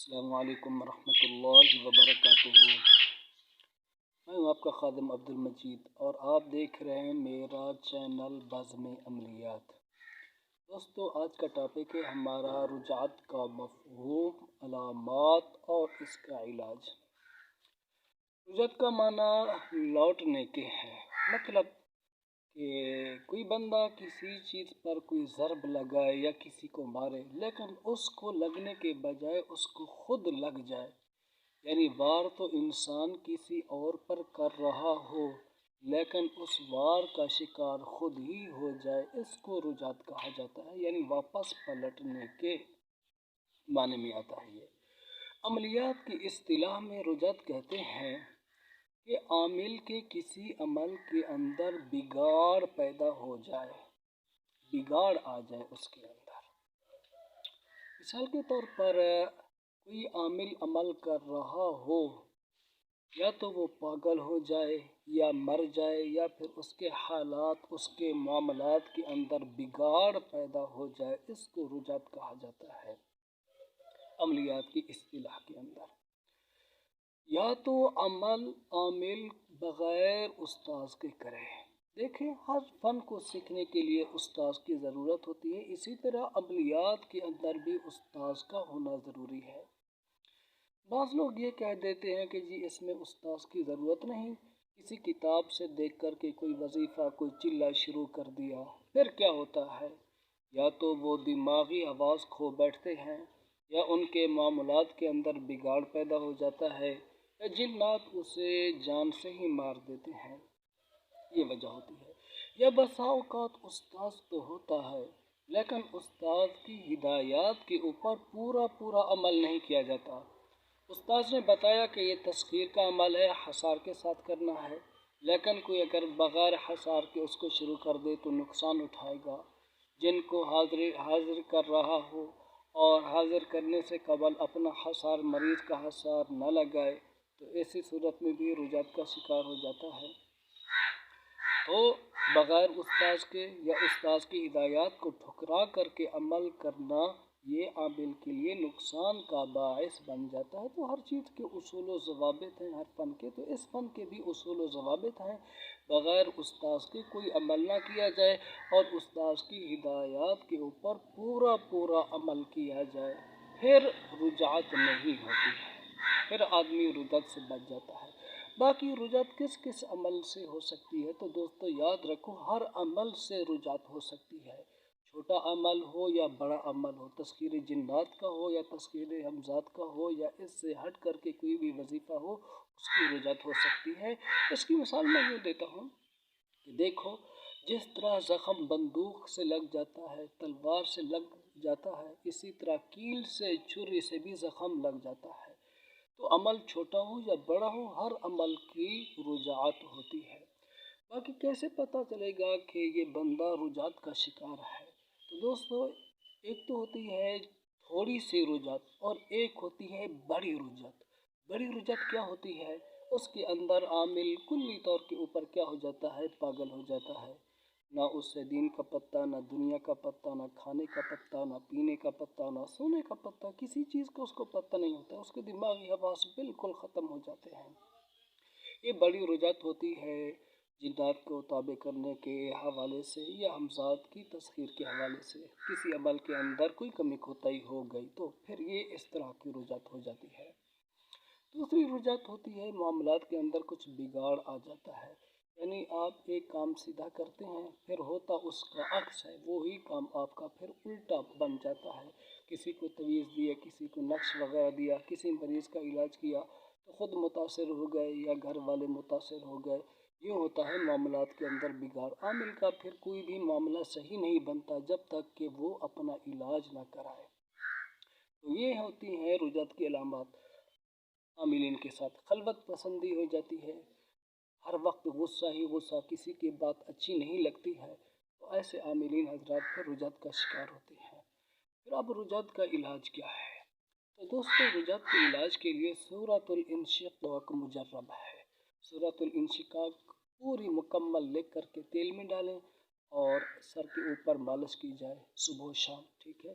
السلام علیکم ورحمۃ اللہ وبرکاتہ۔ میں ہوں آپ کا خادم عبدالمجید اور آپ دیکھ رہے ہیں میرا چینل بزم عملیات۔ دوستو، آج کا ٹاپک ہے ہمارا رجعت کا مفہوم، علامات اور اس کا علاج۔ رجعت کا معنی لوٹنے کے ہے، مطلب کہ کوئی بندہ کسی چیز پر کوئی ضرب لگائے یا کسی کو مارے، لیکن اس کو لگنے کے بجائے اس کو خود لگ جائے، یعنی وار تو انسان کسی اور پر کر رہا ہو لیکن اس وار کا شکار خود ہی ہو جائے، اس کو رجعت کہا جاتا ہے، یعنی واپس پلٹنے کے معنی میں آتا ہے۔ یہ عملیات کی اصطلاح میں رجعت کہتے ہیں کہ عامل کے کسی عمل کے اندر بگاڑ پیدا ہو جائے، بگاڑ آ جائے اس کے اندر۔ مثال کے طور پر کوئی عامل عمل کر رہا ہو، یا تو وہ پاگل ہو جائے یا مر جائے، یا پھر اس کے حالات، اس کے معاملات کے اندر بگاڑ پیدا ہو جائے، اس کو رجعت کہا جاتا ہے عملیات کی اصطلاح کے اندر۔ یا تو عامل بغیر استاذ کے کرے۔ دیکھیں، ہر فن کو سیکھنے کے لیے استاذ کی ضرورت ہوتی ہے، اسی طرح عملیات کے اندر بھی استاذ کا ہونا ضروری ہے۔ بعض لوگ یہ کہہ دیتے ہیں کہ جی اس میں استاذ کی ضرورت نہیں، کسی کتاب سے دیکھ کر کے کوئی وظیفہ، کوئی چلہ شروع کر دیا، پھر کیا ہوتا ہے؟ یا تو وہ دماغی حواس کھو بیٹھتے ہیں، یا ان کے معاملات کے اندر بگاڑ پیدا ہو جاتا ہے، یا جنات اسے جان سے ہی مار دیتے ہیں، یہ وجہ ہوتی ہے۔ یا بسا اوقات استاذ تو ہوتا ہے لیکن استاذ کی ہدایات کے اوپر پورا عمل نہیں کیا جاتا۔ استاذ نے بتایا کہ یہ تسخیر کا عمل ہے، حصار کے ساتھ کرنا ہے، لیکن کوئی اگر بغیر حصار کے اس کو شروع کر دے تو نقصان اٹھائے گا۔ جن کو حاضر کر رہا ہو اور حاضر کرنے سے قبل اپنا حصار، مریض کا حصار نہ لگائے تو ایسی صورت میں بھی رجعت کا شکار ہو جاتا ہے۔ تو بغیر استاذ کے یا استاذ کی ہدایات کو ٹھکرا کر کے عمل کرنا، یہ عامل کے لیے نقصان کا باعث بن جاتا ہے۔ تو ہر چیز کے اصول و ضوابط ہیں، ہر فن کے، تو اس فن کے بھی اصول و ضوابط ہیں۔ بغیر استاذ کے کوئی عمل نہ کیا جائے اور استاذ کی ہدایات کے اوپر پورا عمل کیا جائے، پھر رجعت نہیں ہوتی ہے، پھر آدمی رجعت سے بچ جاتا ہے۔ باقی رجعت کس کس عمل سے ہو سکتی ہے؟ تو دوستو یاد رکھو، ہر عمل سے رجعت ہو سکتی ہے، چھوٹا عمل ہو یا بڑا عمل ہو، تسخیر جنات کا ہو یا تسخیر حمزات کا ہو، یا اس سے ہٹ کر کے کوئی بھی وظیفہ ہو، اس کی رجعت ہو سکتی ہے۔ اس کی مثال میں یوں دیتا ہوں کہ دیکھو، جس طرح زخم بندوق سے لگ جاتا ہے، تلوار سے لگ جاتا ہے، اسی طرح کیل سے، چھری سے بھی زخم لگ جاتا ہے۔ تو عمل چھوٹا ہو یا بڑا ہو، ہر عمل کی رجعت ہوتی ہے۔ باقی کیسے پتہ چلے گا کہ یہ بندہ رجعت کا شکار ہے؟ تو دوستو، ایک تو ہوتی ہے تھوڑی سی رجعت اور ایک ہوتی ہے بڑی رجعت۔ بڑی رجعت کیا ہوتی ہے؟ اس کے اندر عامل کلی طور کے اوپر کیا ہو جاتا ہے؟ پاگل ہو جاتا ہے، نہ اس سے دین کا پتہ، نہ دنیا کا پتہ، نہ کھانے کا پتہ، نہ پینے کا پتہ، نہ سونے کا پتہ، کسی چیز کا اس کو پتہ نہیں ہوتا، اس کے دماغی حواس بالکل ختم ہو جاتے ہیں۔ یہ بڑی رجعت ہوتی ہے جنات کو تابع کرنے کے حوالے سے یا حمزات کی تسخیر کے حوالے سے۔ کسی عمل کے اندر کوئی کمی کوتاہی ہو گئی تو پھر یہ اس طرح کی رجعت ہو جاتی ہے۔ دوسری رجعت ہوتی ہے معاملات کے اندر کچھ بگاڑ آ جاتا ہے، یعنی آپ ایک کام سیدھا کرتے ہیں، پھر ہوتا اس کا عکس ہے، وہی کام آپ کا پھر الٹا بن جاتا ہے۔ کسی کو تویز دیا، کسی کو نقش وغیرہ دیا، کسی مریض کا علاج کیا تو خود متاثر ہو گئے یا گھر والے متاثر ہو گئے، یہ ہوتا ہے معاملات کے اندر بگاڑ۔ عامل کا پھر کوئی بھی معاملہ صحیح نہیں بنتا جب تک کہ وہ اپنا علاج نہ کرائے۔ تو یہ ہوتی ہیں رجعت کی علامات۔ عاملین کے ساتھ خلوت پسندی ہو جاتی ہے، ہر وقت غصہ ہی غصہ، کسی کی بات اچھی نہیں لگتی ہے، تو ایسے عاملین حضرات پھر رجعت کا شکار ہوتے ہیں۔ پھر اب رجعت کا علاج کیا ہے؟ تو دوستو، رجعت کے علاج کے لیے سورۃ الانشقاق مجرب ہے۔ سورۃ الانشقاق پوری مکمل لکھ کر کے تیل میں ڈالیں اور سر کے اوپر مالش کی جائے صبح و شام، ٹھیک ہے؟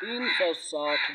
360